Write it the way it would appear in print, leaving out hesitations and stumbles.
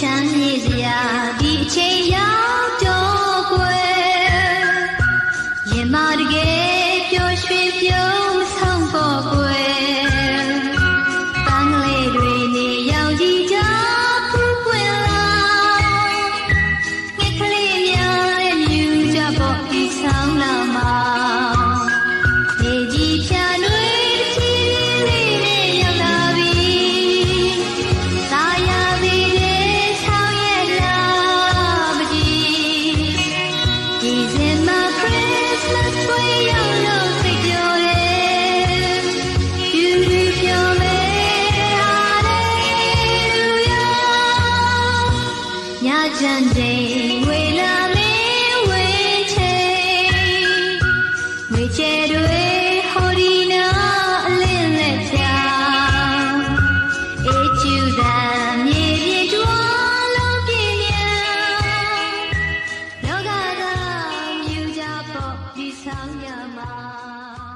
ချမ်းမြေစရာဒီအချိန်ရောက်တော့ကွယ်ရင်မတကယ်ပျော်ရွှင်ပြုံးဆောင်တော့ကွယ်တန်ကလေးတွေနေရောက်ကြည့်ကြဖူးပွင့်လာငှက်ကလေးများရဲ့မြူကြဖို့ဒီဆောင်လာမှာနေကြီးဖြာတွေတချီလေးနဲ့ရောက်လာပြီသာယာသေးတဲ့ဆောင်ရဲ့လာပကြီးဒီစင်မှာ Christmas ဆွေရောက်လို့စိတ်ပျော်တယ်ယူယူပျော်မယ်Hallelujahညချမ်းချိန်ဝေလာမင်းဝေးချိန်ငွေချဲတွေဟောဒီနာအလင်းလက်ချာအေးကျူသာမြေပြင်တွားလုံးပြင်းမြန်လောကကမြူကြဖို့ဒီဆောင်ရမှာ